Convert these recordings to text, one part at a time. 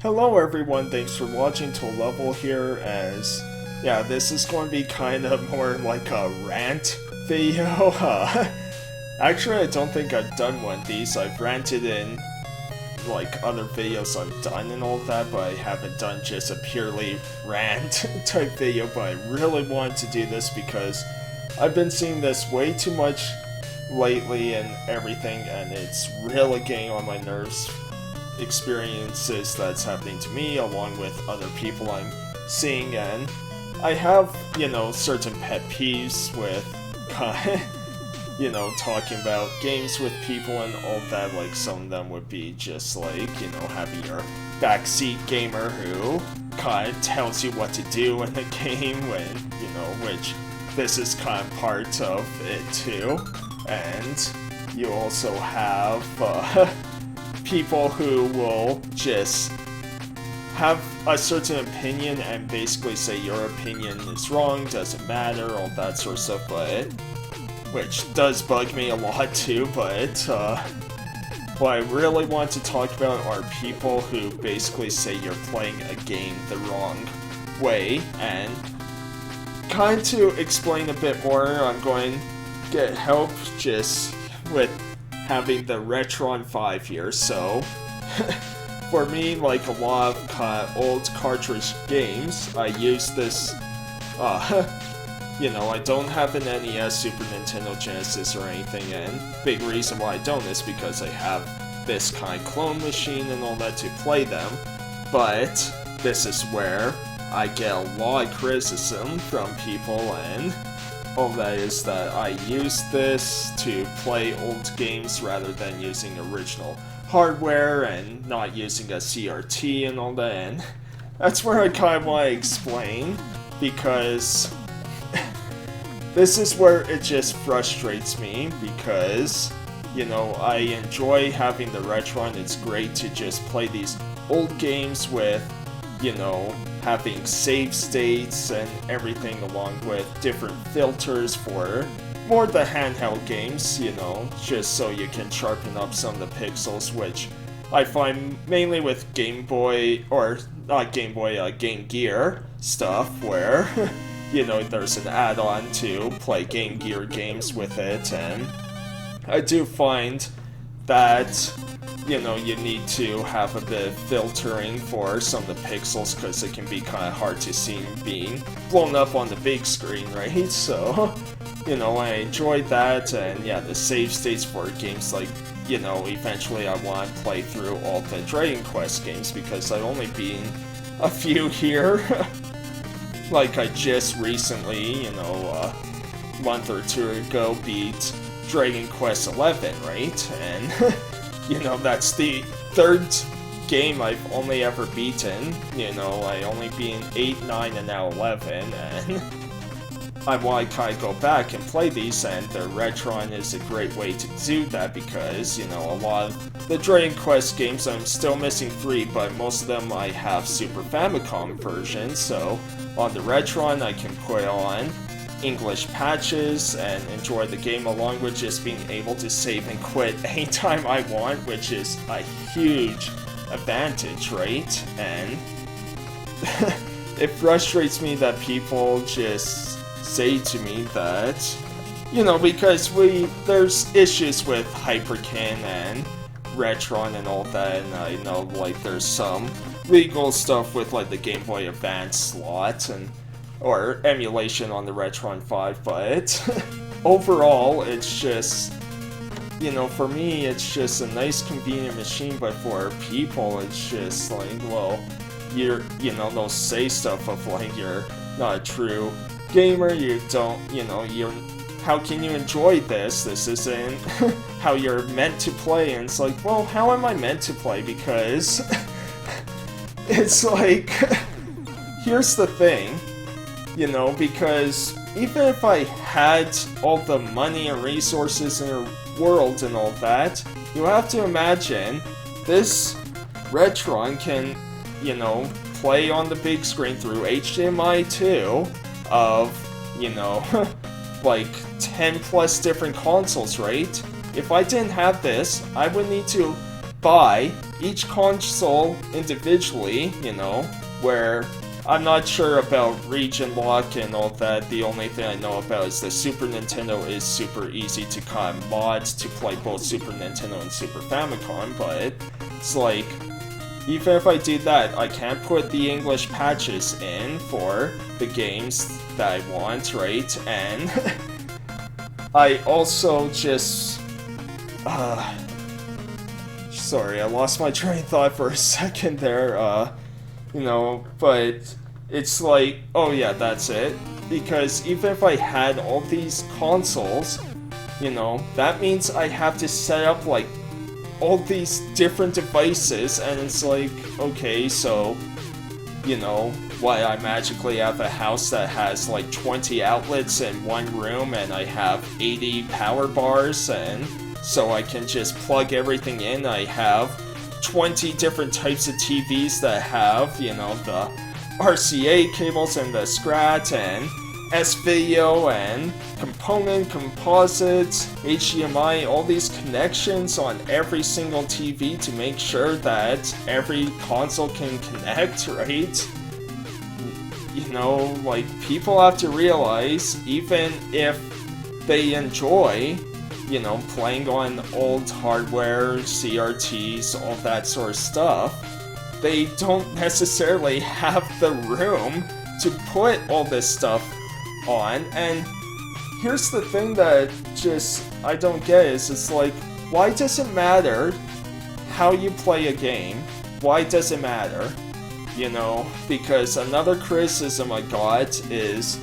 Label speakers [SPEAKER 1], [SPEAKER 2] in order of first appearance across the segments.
[SPEAKER 1] Hello everyone, thanks for watching to Level here as, yeah, this is going to be kind of more like a rant video. Actually, I don't think I've done one of these. I've ranted in, like, other videos I've done and all that, but I haven't done just a purely rant type video, but I really wanted to do this because I've been seeing this way too much lately and everything, and it's really getting on my nerves. Experiences that's happening to me along with other people I'm seeing, and I have, certain pet peeves with talking about games with people and all that. Like, some of them would be just like, having your backseat gamer who kind of tells you what to do in the game when, which this is kind of part of it too. And you also have people who will just have a certain opinion and basically say your opinion is wrong, doesn't matter, all that sort of stuff, but which does bug me a lot too, but what I really want to talk about are people who basically say you're playing a game the wrong way, and kind of to explain a bit more, I'm going to get help just with having the Retron 5 here. So for me, like a lot of old cartridge games, I use this, I don't have an NES, Super Nintendo, Genesis, or anything, and big reason why I don't is because I have this kind of clone machine and all that to play them, but this is where I get a lot of criticism from people, and all that is that I use this to play old games rather than using original hardware and not using a CRT and all that, and that's where I kind of want to explain, because this is where it just frustrates me, because, I enjoy having the Retron. It's great to just play these old games with, having save states and everything, along with different filters for more the handheld games, just so you can sharpen up some of the pixels, which I find mainly with Game Boy, or not Game Boy, Game Gear stuff, where, there's an add-on to play Game Gear games with it, and I do find that you need to have a bit of filtering for some of the pixels, because it can be kind of hard to see being blown up on the big screen, right? So, I enjoyed that, and yeah, the save states for games like, eventually I want to play through all the Dragon Quest games, because I've only been a few here. Like, I just recently, a month or two ago, beat Dragon Quest 11, right? And that's the third game I've only ever beaten. I only beat 8, 9, and now 11, and I want to kind of go back and play these, and the Retron is a great way to do that, because, a lot of the Dragon Quest games, I'm still missing 3, but most of them I have Super Famicom versions, so on the Retron I can put on English patches and enjoy the game, along with just being able to save and quit anytime I want, which is a huge advantage, right? And it frustrates me that people just say to me that, because there's issues with Hyperkin and Retron and all that, and I know, like, there's some legal stuff with, like, the Game Boy Advance slot or emulation on the Retron 5, but overall, it's just, for me, it's just a nice, convenient machine, but for people, it's just like, well, they'll say stuff of, like, you're not a true gamer, you don't, how can you enjoy this? This isn't how you're meant to play, and it's like, well, how am I meant to play? Because it's like, here's the thing, because even if I had all the money and resources in the world and all that, you have to imagine this Retron can, play on the big screen through HDMI 2 of, like 10 plus different consoles, right? If I didn't have this, I would need to buy each console individually, you know, where I'm not sure about region lock and all that. The only thing I know about is the Super Nintendo is super easy to kind of mod to play both Super Nintendo and Super Famicom, but it's like, even if I do that, I can't put the English patches in for the games that I want, right? And I also just... sorry, I lost my train of thought for a second there, you know, but it's like, oh yeah, that's it. Because even if I had all these consoles, you know, that means I have to set up, like, all these different devices, and it's like, okay, so, you know, why I magically have a house that has like 20 outlets in one room, and I have 80 power bars, and so I can just plug everything in. I have 20 different types of TVs that have, you know, the RCA cables and the SCRAT and S-Video and component, composites, HDMI, all these connections on every single TV to make sure that every console can connect, right? You know, like, people have to realize, even if they enjoy, you know, playing on old hardware, CRTs, all that sort of stuff, they don't necessarily have the room to put all this stuff on. And here's the thing that just I don't get is, it's like, why does it matter how you play a game? Why does it matter? You know, because another criticism I got is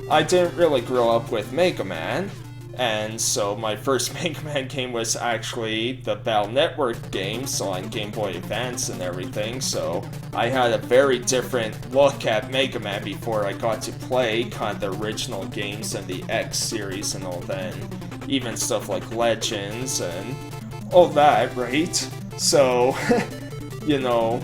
[SPEAKER 1] I didn't really grow up with Mega Man, and so my first Mega Man game was actually the Battle Network games on Game Boy Advance and everything, so I had a very different look at Mega Man before I got to play kind of the original games and the X series and all that, and even stuff like Legends and all that, right? So, you know,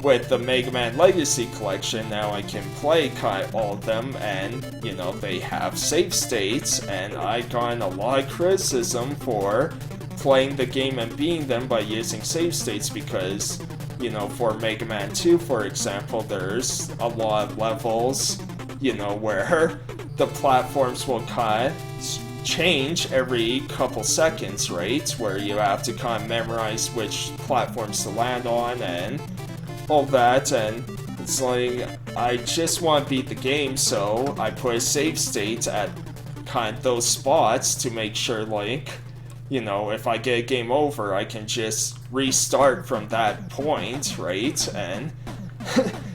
[SPEAKER 1] with the Mega Man Legacy Collection, now I can play kind of all of them, and, you know, they have save states, and I got a lot of criticism for playing the game and beating them by using save states, because, you know, for Mega Man 2, for example, there's a lot of levels, you know, where the platforms will kind of change every couple seconds, right? Where you have to kind of memorize which platforms to land on, and all that, and it's like, I just want to beat the game, so I put a save state at kind of those spots to make sure, like, you know, if I get a game over, I can just restart from that point, right? And,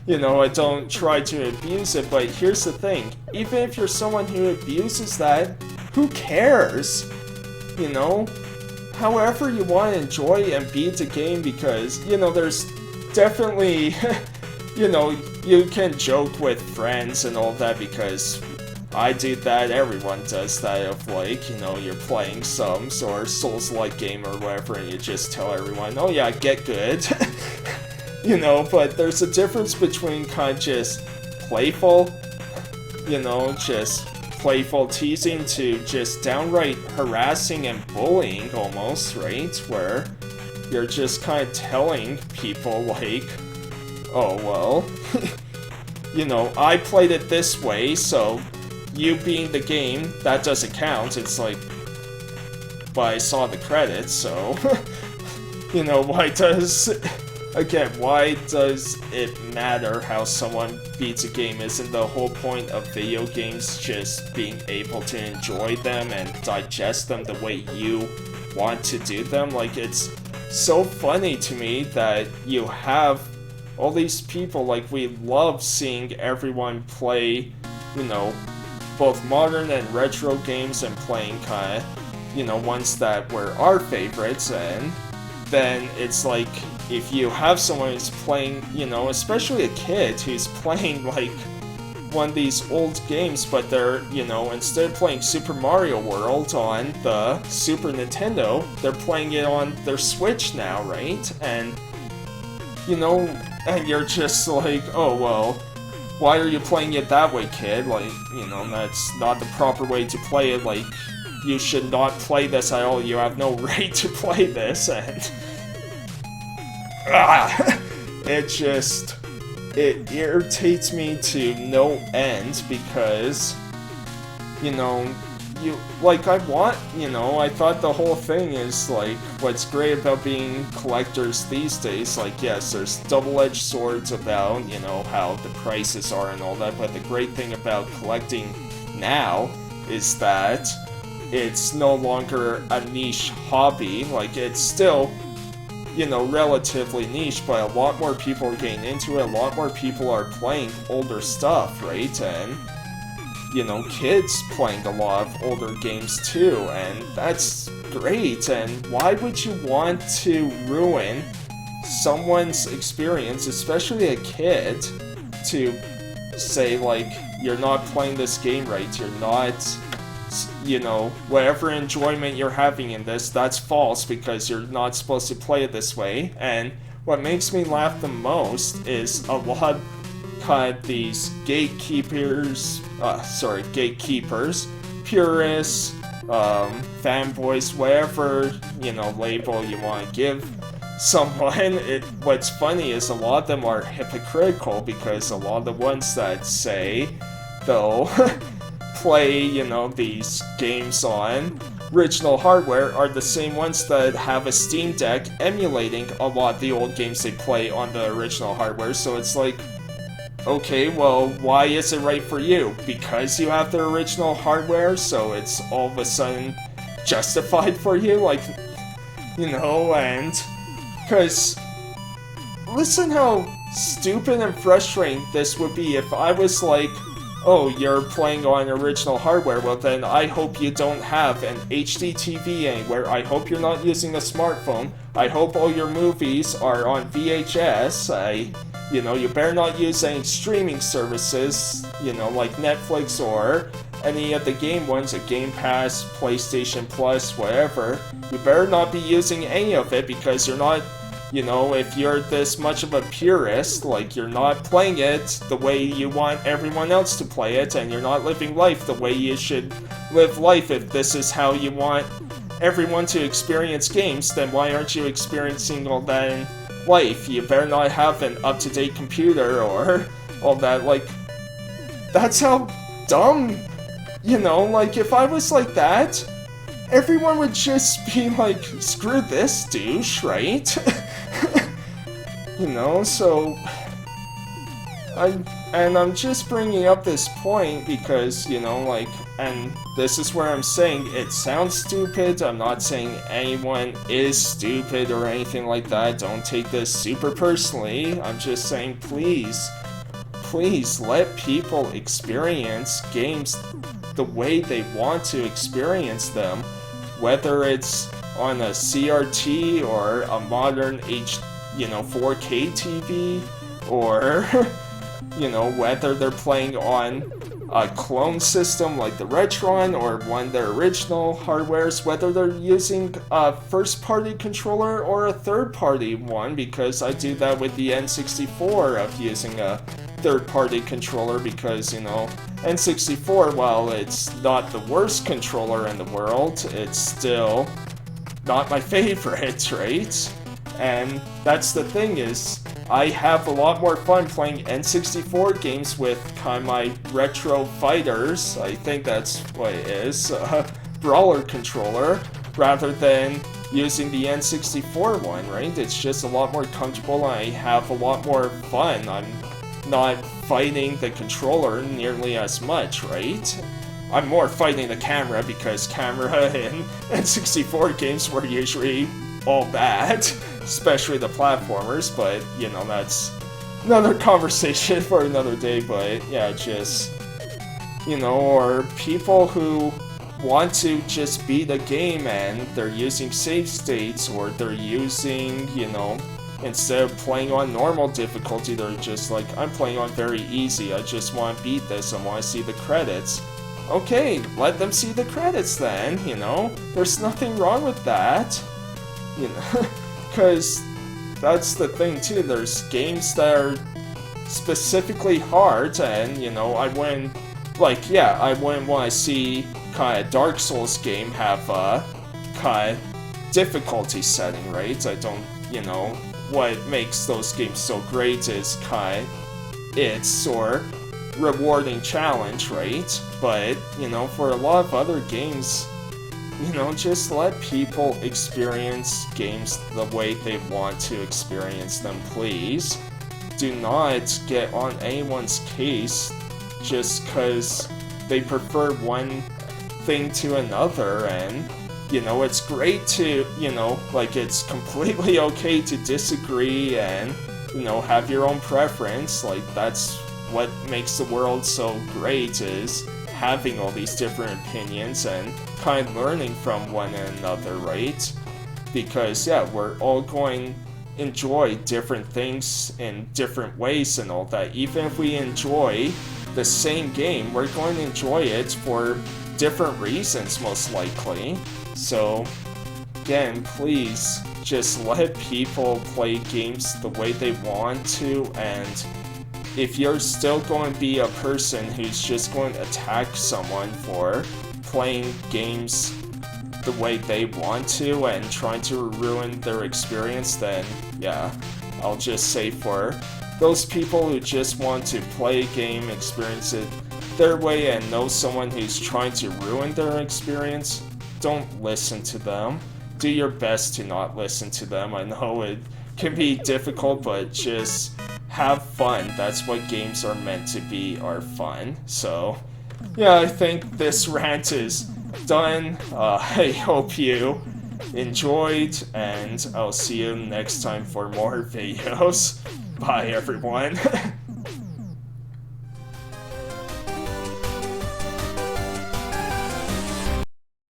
[SPEAKER 1] you know, I don't try to abuse it, but here's the thing, even if you're someone who abuses that, who cares? You know? However you want to enjoy and beat the game, because, you know, there's definitely, you know, you can joke with friends and all that, because I do that, everyone does that, of like, you know, you're playing some sort of Souls-like game or whatever, and you just tell everyone, oh yeah, get good, you know, but there's a difference between kind of just playful, you know, just playful teasing, to just downright harassing and bullying almost, right, where you're just kind of telling people, like, oh, well, you know, I played it this way, so you being the game, that doesn't count. It's like, but I saw the credits, so, you know, why does it matter how someone beats a game? Isn't the whole point of video games just being able to enjoy them and digest them the way you want to do them? Like, it's so funny to me that you have all these people, like, we love seeing everyone play, you know, both modern and retro games, and playing kind of, you know, ones that were our favorites, and then it's like, if you have someone who's playing, you know, especially a kid who's playing, like, one of these old games, but they're, you know, instead of playing Super Mario World on the Super Nintendo, they're playing it on their Switch now, right? And, you know, and you're just like, oh, well, why are you playing it that way, kid? Like, you know, that's not the proper way to play it. Like, you should not play this at all. You have no right to play this. And it irritates me to no end because, I thought the whole thing is, like, what's great about being collectors these days, like, yes, there's double-edged swords about, how the prices are and all that, but the great thing about collecting now is that it's no longer a niche hobby. Like, it's still, relatively niche, but a lot more people are getting into it, a lot more people are playing older stuff, right? And kids playing a lot of older games too, and that's great. And why would you want to ruin someone's experience, especially a kid, to say, like, you're not playing this game right, you're not, whatever enjoyment you're having in this, that's false because you're not supposed to play it this way. And what makes me laugh the most is a lot of these gatekeepers, purists, fanboys, whatever, label you want to give someone. What's funny is a lot of them are hypocritical because a lot of the ones that say they'll play, these games on original hardware are the same ones that have a Steam Deck emulating a lot of the old games they play on the original hardware. So it's like, okay, well, why is it right for you? Because you have the original hardware, so it's all of a sudden justified for you? Like, and... Because, listen how stupid and frustrating this would be if I was like, oh, you're playing on original hardware, well then I hope you don't have an HD TV anywhere, I hope you're not using a smartphone, I hope all your movies are on VHS, you better not use any streaming services, like Netflix or any of the game ones, a Game Pass, PlayStation Plus, whatever. You better not be using any of it because you're not, if you're this much of a purist, like, you're not playing it the way you want everyone else to play it, and you're not living life the way you should live life. If this is how you want everyone to experience games, then why aren't you experiencing all that in life? You better not have an up-to-date computer or all that. Like, that's how dumb, like, if I was like that, everyone would just be like, screw this douche, right? So I'm just bringing up this point because, and this is where I'm saying it sounds stupid. I'm not saying anyone is stupid or anything like that. Don't take this super personally. I'm just saying, please let people experience games the way they want to experience them, whether it's on a CRT or a modern 4K TV, or whether they're playing on a clone system like the Retron or one of their original hardwares, whether they're using a first-party controller or a third-party one, because I do that with the N64 of using a third-party controller because, N64, while it's not the worst controller in the world, it's still not my favorite, right? And that's the thing is, I have a lot more fun playing N64 games with kind of my retro fighters, I think that's what it is, brawler controller, rather than using the N64 one, right? It's just a lot more comfortable and I have a lot more fun. I'm not fighting the controller nearly as much, right? I'm more fighting the camera because camera in N64 games were usually all bad, especially the platformers, but, that's another conversation for another day, but, yeah, just, or people who want to just beat a game and they're using save states, or they're using, instead of playing on normal difficulty, they're just like, I'm playing on very easy, I just want to beat this, I want to see the credits. Okay, let them see the credits then, there's nothing wrong with that, because that's the thing too, there's games that are specifically hard, and, I wouldn't want to see kind of Dark Souls game have a kind of difficulty setting, right? I don't, what makes those games so great is it's or rewarding challenge, right? But, you know, for a lot of other games, you know, just let people experience games the way they want to experience them, please. Do not get on anyone's case just because they prefer one thing to another, and, you know, it's great to, you know, like, it's completely okay to disagree and, you know, have your own preference. Like, that's what makes the world so great, is having all these different opinions and kind of learning from one another, right? Because, yeah, we're all going to enjoy different things in different ways and all that. Even if we enjoy the same game, we're going to enjoy it for different reasons, most likely. So, again, please just let people play games the way they want to, and if you're still going to be a person who's just going to attack someone for playing games the way they want to and trying to ruin their experience, then yeah, I'll just say for those people who just want to play a game, experience it their way, and know someone who's trying to ruin their experience, don't listen to them. Do your best to not listen to them. I know it can be difficult, but just have fun. That's what games are meant to be, are fun. So, yeah, I think this rant is done. I hope you enjoyed, and I'll see you next time for more videos. Bye, everyone.